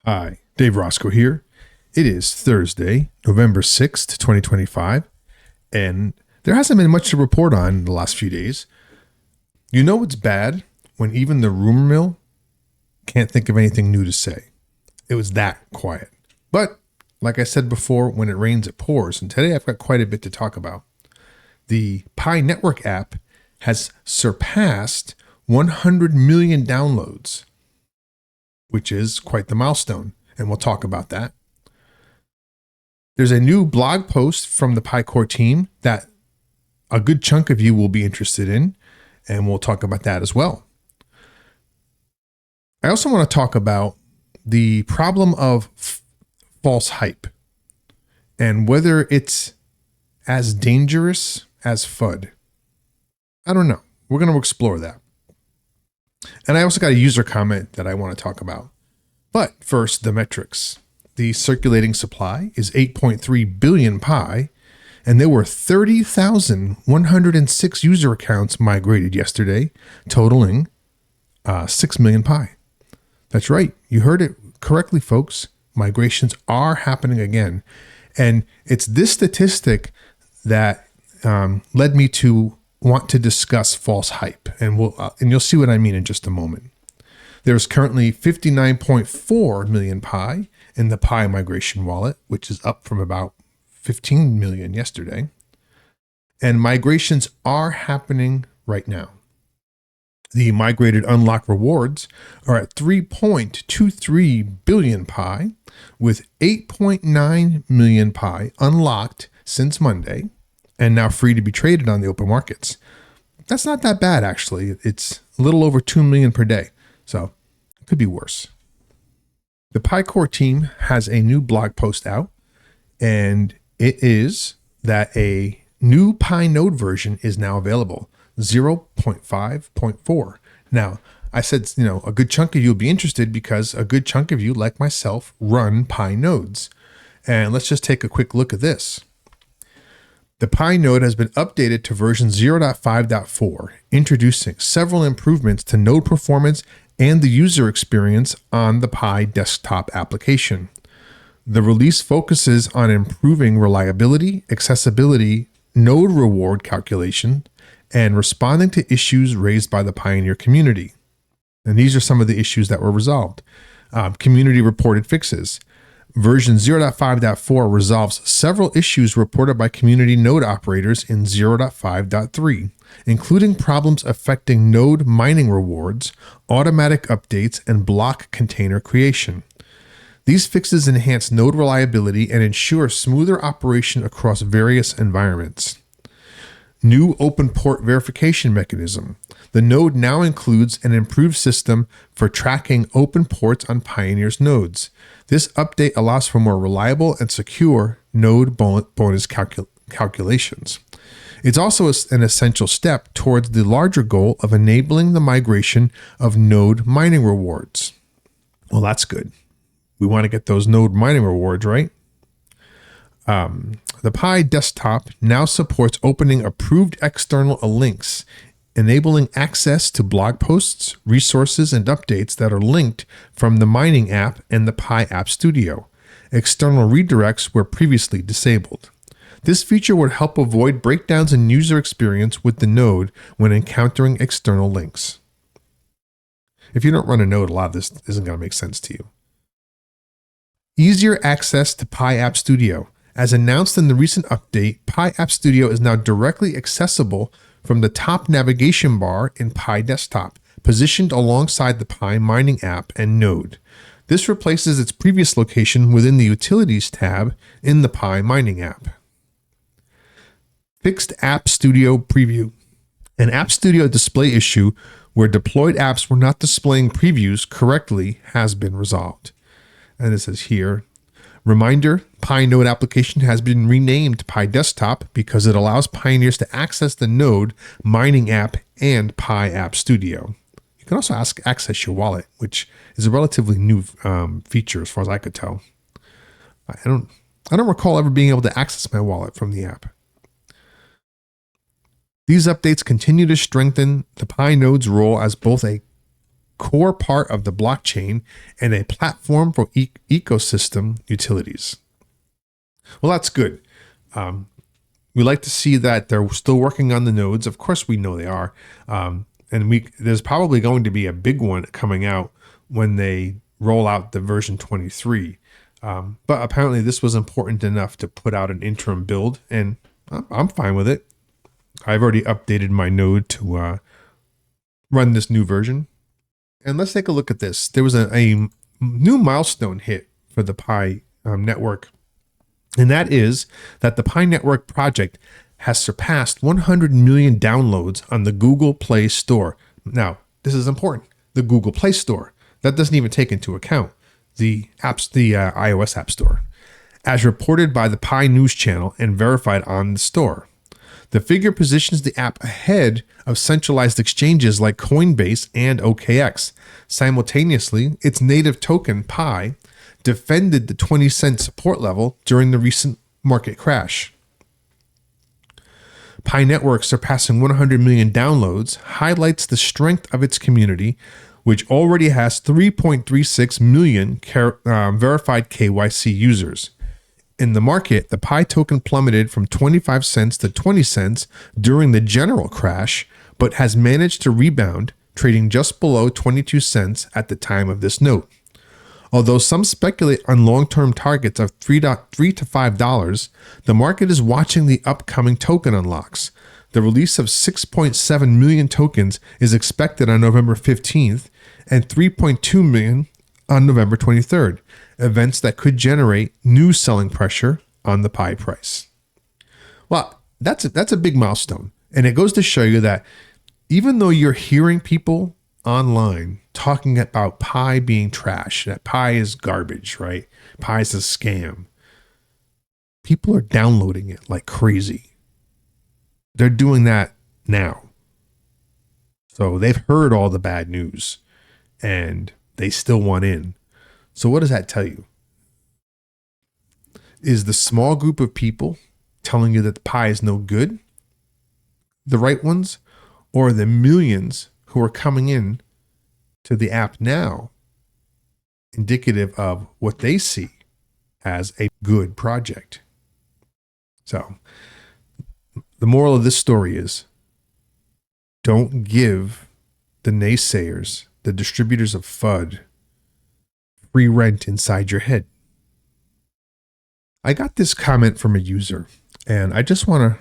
Hi, Dave Roscoe here. It is Thursday, November 6th, 2025, and there hasn't been much to report on the last few days. You know it's bad when even the rumor mill can't think of anything new to say. It was that quiet. But, like I said before, when it rains, it pours, and today I've got quite a bit to talk about. The Pi Network app has surpassed 100 million downloads, which is quite the milestone, and we'll talk about that. There's a new blog post from the Pi Core team that a good chunk of you will be interested in, and we'll talk about that as well. I also want to talk about the problem of false hype and whether it's as dangerous as FUD. I don't know. We're going to explore that. And I also got a user comment that I want to talk about. But first, the metrics. The circulating supply is 8.3 billion Pi, and there were 30,106 user accounts migrated yesterday, totaling 6 million Pi. That's right. You heard it correctly, folks. Migrations are happening again. And it's this statistic that led me to want to discuss false hype, and you'll see what I mean in just a moment. There's currently 59.4 million Pi in the Pi migration wallet, which is up from about 15 million yesterday. And migrations are happening right now. The migrated unlock rewards are at 3.23 billion Pi, with 8.9 million Pi unlocked since Monday, and now free to be traded on the open markets. That's not that bad, actually. It's a little over 2 million per day, so it could be worse. The Pi Core team has a new blog post out, and it is that a new Pi node version is now available, 0.5.4. Now, I said, a good chunk of you will be interested because a good chunk of you, like myself, run Pi nodes. And let's just take a quick look at this. The Pi node has been updated to version 0.5.4, introducing several improvements to node performance and the user experience on the Pi desktop application. The release focuses on improving reliability, accessibility, node reward calculation, and responding to issues raised by the Pioneer community. And these are some of the issues that were resolved. Community reported fixes. Version 0.5.4 resolves several issues reported by community node operators in 0.5.3, including problems affecting node mining rewards, automatic updates, and block container creation. These fixes enhance node reliability and ensure smoother operation across various environments. New open port verification mechanism. The node now includes an improved system for tracking open ports on Pioneer's nodes. This update allows for more reliable and secure node bonus calculations. It's also an essential step towards the larger goal of enabling the migration of node mining rewards. Well, that's good. We want to get those node mining rewards, right? The Pi desktop now supports opening approved external links, enabling access to blog posts, resources, and updates that are linked from the mining app and the Pi App Studio. External redirects were previously disabled. This feature would help avoid breakdowns in user experience with the node when encountering external links. If you don't run a node, a lot of this isn't going to make sense to you. Easier access to Pi App Studio. As announced in the recent update, Pi App Studio is now directly accessible from the top navigation bar in Pi Desktop, positioned alongside the Pi Mining app and node. This replaces its previous location within the Utilities tab in the Pi Mining app. Fixed App Studio Preview. An App Studio display issue where deployed apps were not displaying previews correctly has been resolved. And it says here, reminder, Pi Node application has been renamed Pi Desktop because it allows Pioneers to access the Node, Mining app, and Pi App Studio. You can also access your wallet, which is a relatively new feature as far as I could tell. I don't recall ever being able to access my wallet from the app. These updates continue to strengthen the Pi Node's role as both a core part of the blockchain and a platform for ecosystem utilities. Well, that's good. We like to see that they're still working on the nodes. Of course, we know they are. There's probably going to be a big one coming out when they roll out the version 23. But apparently this was important enough to put out an interim build, and I'm fine with it. I've already updated my node to run this new version. And let's take a look at this. There was a new milestone hit for the Pi network. And that is that the Pi Network project has surpassed 100 million downloads on the Google Play Store. Now, this is important. The Google Play Store. That doesn't even take into account the iOS App Store, as reported by the Pi News Channel and verified on the store. The figure positions the app ahead of centralized exchanges like Coinbase and OKX. Simultaneously, its native token, Pi, defended the 20-cent support level during the recent market crash. Pi Network surpassing 100 million downloads highlights the strength of its community, which already has 3.36 million verified KYC users. In the market, the Pi token plummeted from 25 cents to 20 cents during the general crash, but has managed to rebound, trading just below 22 cents at the time of this note. Although some speculate on long-term targets of $3 to $5, the market is watching the upcoming token unlocks. The release of 6.7 million tokens is expected on November 15th and 3.2 million on November 23rd, events that could generate new selling pressure on the Pi price. Well, that's a big milestone. And it goes to show you that even though you're hearing people online talking about Pi being trash, that Pi is garbage, right? Pi is a scam. People are downloading it like crazy. They're doing that now. So they've heard all the bad news and they still want in. So what does that tell you? Is the small group of people telling you that the Pi is no good the right ones, or the millions who are coming in to the app now indicative of what they see as a good project? So the moral of this story is, don't give the naysayers, the distributors of FUD, free rent inside your head. I got this comment from a user, and I just want to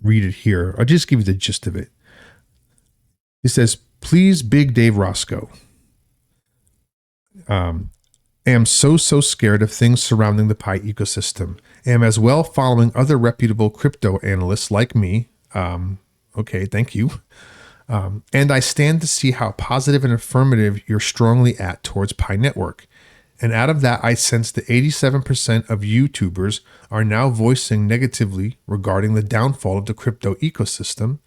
read it here. I'll just give you the gist of it. He says, "Please, Big Dave Roscoe. Am so scared of things surrounding the Pi ecosystem. Am as well following other reputable crypto analysts like me." Okay, thank you. "And I stand to see how positive and affirmative you're strongly at towards Pi Network. And out of that, I sense that 87% of YouTubers are now voicing negatively regarding the downfall of the crypto ecosystem.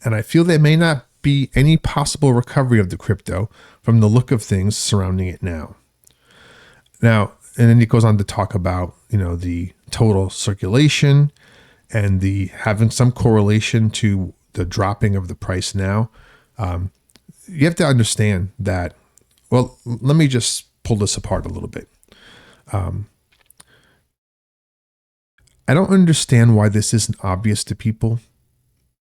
And I feel there may not be any possible recovery of the crypto from the look of things surrounding it now." Now, and then he goes on to talk about, the total circulation and the having some correlation to the dropping of the price now. You have to understand that. Well, let me just pull this apart a little bit. I don't understand why this isn't obvious to people,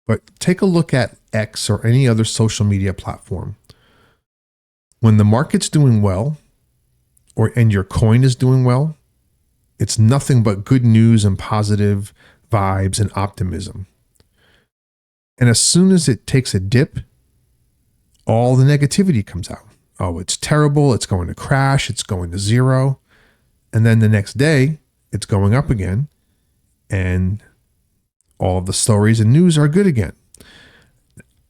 but take a look at X or any other social media platform. When the market's doing well, and your coin is doing well, it's nothing but good news and positive vibes and optimism. And as soon as it takes a dip, all the negativity comes out. Oh, it's terrible. It's going to crash. It's going to zero. And then the next day, it's going up again. And all of the stories and news are good again.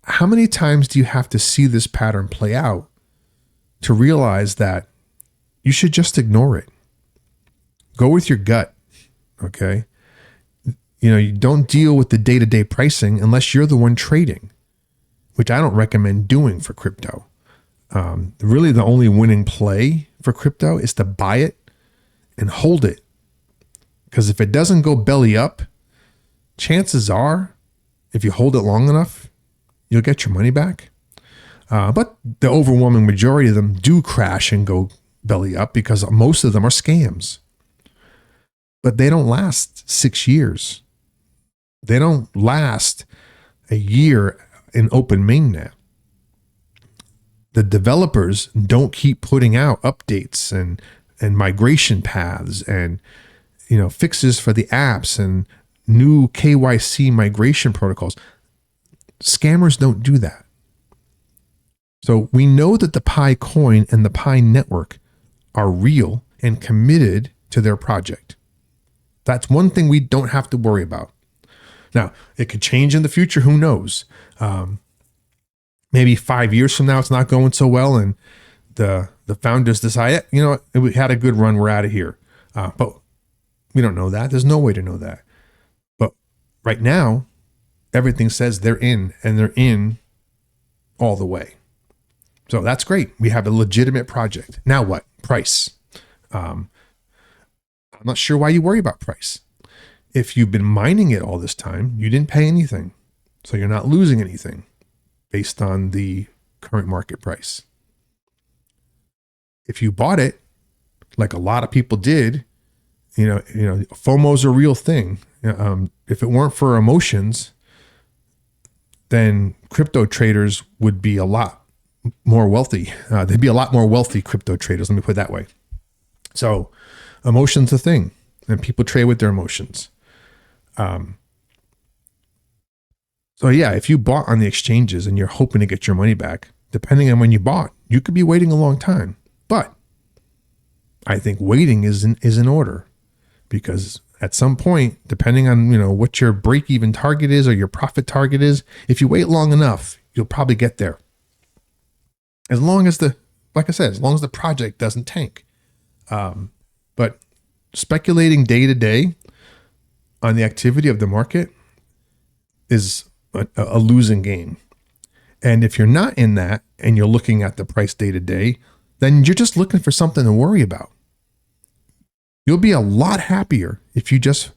How many times do you have to see this pattern play out to realize that you should just ignore it? Go with your gut, okay? You don't deal with the day-to-day pricing unless you're the one trading, which I don't recommend doing for crypto. Really, the only winning play for crypto is to buy it and hold it. Because if it doesn't go belly up, chances are, if you hold it long enough, you'll get your money back. But the overwhelming majority of them do crash and go belly up because most of them are scams. But they don't last 6 years. They don't last a year in open mainnet. The developers don't keep putting out updates and migration paths and fixes for the apps and new KYC migration protocols. Scammers don't do that. So we know that the Pi coin and the Pi network are real and committed to their project. That's one thing we don't have to worry about. Now, it could change in the future. Who knows? Maybe 5 years from now, it's not going so well, and the founders decide, we had a good run, we're out of here. But we don't know that. There's no way to know that. But right now, everything says they're in, and they're in all the way. So that's great. We have a legitimate project. Now what? Price. I'm not sure why you worry about price. If you've been mining it all this time, you didn't pay anything. So you're not losing anything based on the current market price. If you bought it, like a lot of people did, FOMO's a real thing. If it weren't for emotions, then crypto traders would be a lot more wealthy. They'd be a lot more wealthy crypto traders. Let me put it that way. So emotion's a thing, and people trade with their emotions. So yeah, if you bought on the exchanges and you're hoping to get your money back, depending on when you bought, you could be waiting a long time. But I think waiting is in order, because at some point, depending on what your break-even target is or your profit target is, if you wait long enough, you'll probably get there. As long as as long as the project doesn't tank. But speculating day to day on the activity of the market is a losing game. And if you're not in that and you're looking at the price day to day, then you're just looking for something to worry about. You'll be a lot happier if you just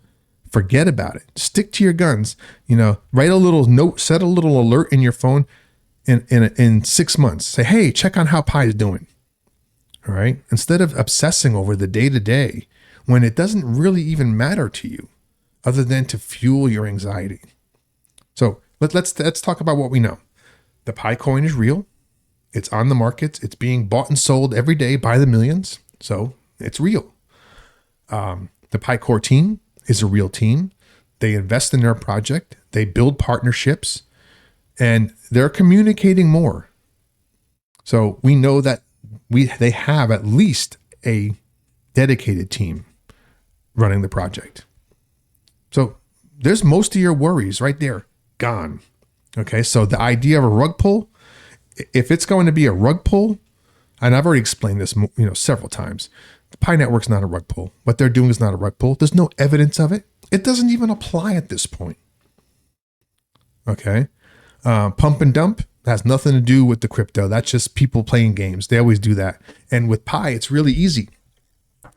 forget about it. Stick to your guns. Write a little note, set a little alert in your phone in 6 months. Say, hey, check on how Pi is doing. All right. Instead of obsessing over the day to day when it doesn't really even matter to you other than to fuel your anxiety. So let's talk about what we know. The Pi coin is real. It's on the markets. It's being bought and sold every day by the millions. So it's real. The Pi core team is a real team. They invest in their project. They build partnerships, and they're communicating more. So we know that they have at least a dedicated team running the project. So there's most of your worries right there gone. Okay, so the idea of a rug pull, if it's going to be a rug pull, and I've already explained this several times, the Pi network's not a rug pull. What they're doing is not a rug pull. There's no evidence of it. It doesn't even apply at this point. Okay, pump and dump has nothing to do with the crypto. That's just people playing games. They always do that. And with Pi, it's really easy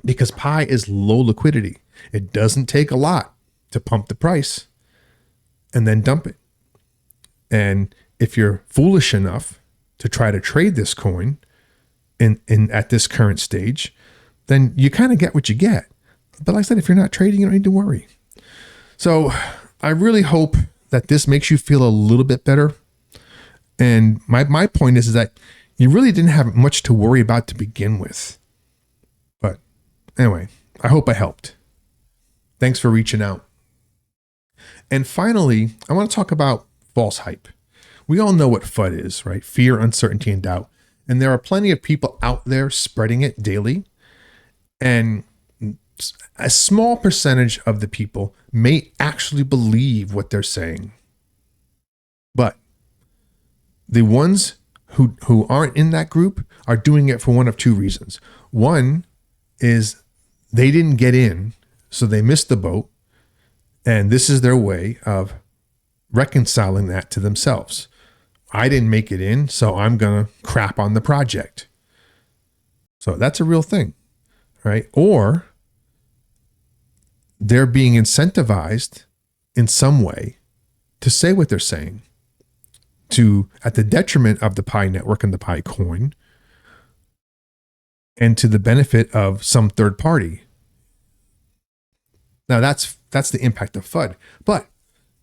because Pi is low liquidity. It doesn't take a lot to pump the price and then dump it. And if you're foolish enough to try to trade this coin in at this current stage, then you kind of get what you get. But like I said, if you're not trading, you don't need to worry. So I really hope that this makes you feel a little bit better. And my point is that you really didn't have much to worry about to begin with. But anyway, I hope I helped. Thanks for reaching out. And finally, I want to talk about false hype. We all know what FUD is, right? Fear, uncertainty, and doubt. And there are plenty of people out there spreading it daily. And a small percentage of the people may actually believe what they're saying. But the ones who aren't in that group are doing it for one of two reasons. One is they didn't get in, so they missed the boat. And this is their way of reconciling that to themselves. I didn't make it in, so I'm going to crap on the project. So that's a real thing, right? Or they're being incentivized in some way to say what they're saying. at the detriment of the Pi network and the Pi coin, and to the benefit of some third party. Now that's the impact of FUD. But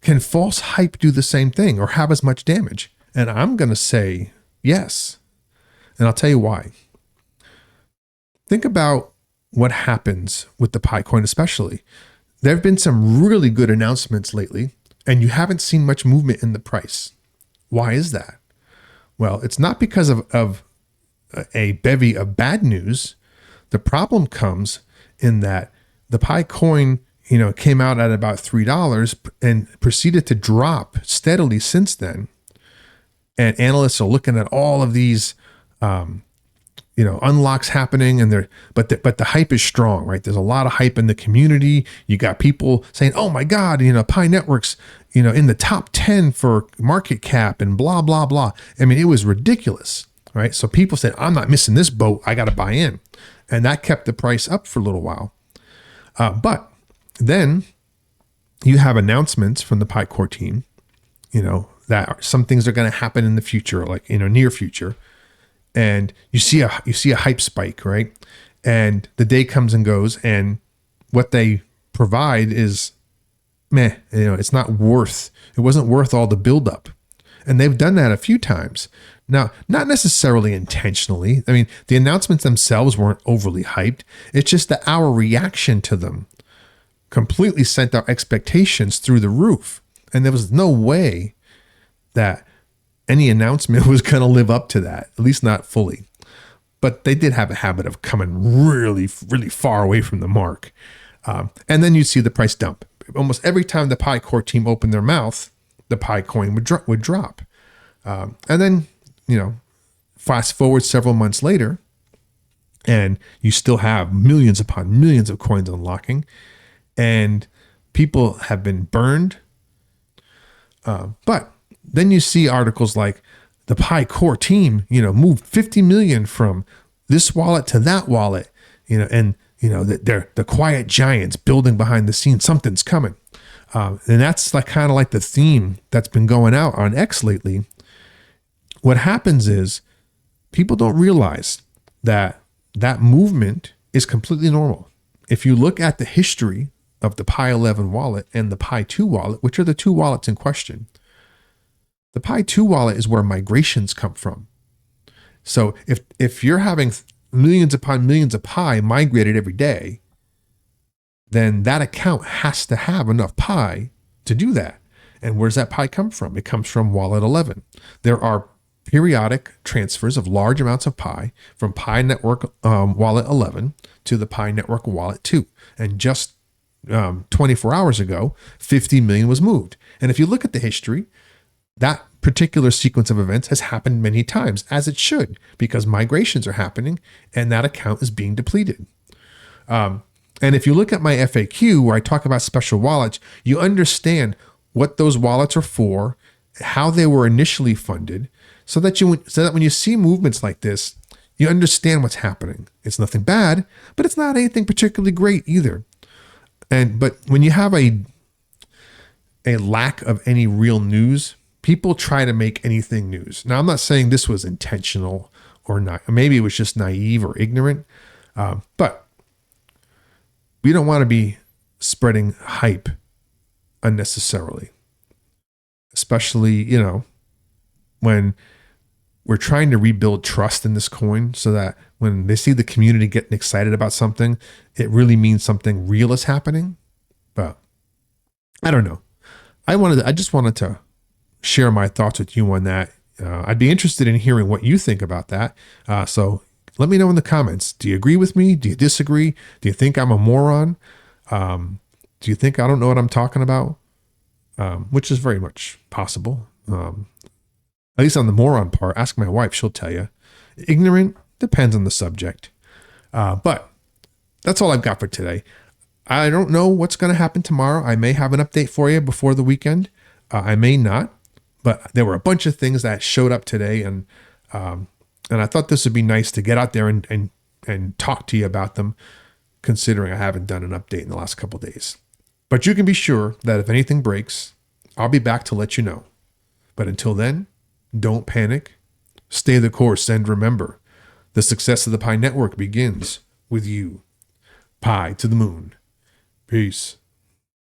can false hype do the same thing or have as much damage? And I'm going to say yes. And I'll tell you why. Think about what happens with the Pi coin especially. There have been some really good announcements lately, and you haven't seen much movement in the price. Why is that? Well, it's not because of a bevy of bad news. The problem comes in that the Pi coin, came out at about $3 and proceeded to drop steadily since then. And analysts are looking at all of these, unlocks happening, and but the hype is strong, right? There's a lot of hype in the community. You got people saying, "Oh my God, Pi Network's, in the top 10 for market cap and blah blah blah." I mean, it was ridiculous, right? So people said, "I'm not missing this boat. I got to buy in," and that kept the price up for a little while. But then you have announcements from the Pi core team, that some things are going to happen in the future, like near future. And you see a hype spike, right? And the day comes and goes, and what they provide is meh. It wasn't worth all the buildup. And they've done that a few times. Now, not necessarily intentionally. I mean, the announcements themselves weren't overly hyped. It's just that our reaction to them completely sent our expectations through the roof. And there was no way that any announcement was going to live up to that, at least not fully. But they did have a habit of coming really, really far away from the mark. And then you'd see the price dump. Almost every time the Pi core team opened their mouth, the Pi coin would drop. And then, fast forward several months later, and you still have millions upon millions of coins unlocking, and people have been burned. But then you see articles like the Pi core team, moved 50 million from this wallet to that wallet, and they're the quiet giants building behind the scenes. Something's coming. And that's kind of like the theme that's been going out on X lately. What happens is people don't realize that movement is completely normal. If you look at the history of the Pi 11 wallet and the Pi 2 wallet, which are the two wallets in question, the Pi 2 wallet is where migrations come from. So if you're having millions upon millions of Pi migrated every day, then that account has to have enough Pi to do that. And where's that Pi come from? It comes from wallet 11. There are periodic transfers of large amounts of Pi from Pi network wallet 11 to the Pi network wallet 2. And just 24 hours ago, 50 million was moved. And if you look at the history, that particular sequence of events has happened many times, as it should, because migrations are happening and that account is being depleted. And if you look at my FAQ where I talk about special wallets, you understand what those wallets are for, how they were initially funded, so that when you see movements like this, you understand what's happening. It's nothing bad, but it's not anything particularly great either. But when you have a lack of any real news, people try to make anything news. Now, I'm not saying this was intentional or not. Maybe it was just naive or ignorant. But we don't want to be spreading hype unnecessarily, especially, when we're trying to rebuild trust in this coin so that when they see the community getting excited about something, it really means something real is happening. But I don't know. I just wanted to share my thoughts with you on that. I'd be interested in hearing what you think about that. So let me know in the comments. Do you agree with me? Do you disagree? Do you think I'm a moron? Do you think I don't know what I'm talking about? Which is very much possible. At least on the moron part, ask my wife, she'll tell you. Ignorant depends on the subject. But that's all I've got for today. I don't know what's going to happen tomorrow. I may have an update for you before the weekend. I may not, but there were a bunch of things that showed up today, and I thought this would be nice to get out there and talk to you about them, considering I haven't done an update in the last couple of days. But you can be sure that if anything breaks, I'll be back to let you know. But until then, Don't panic. Stay the course, and remember, the success of the Pi Network begins with you. Pi to the moon. Peace.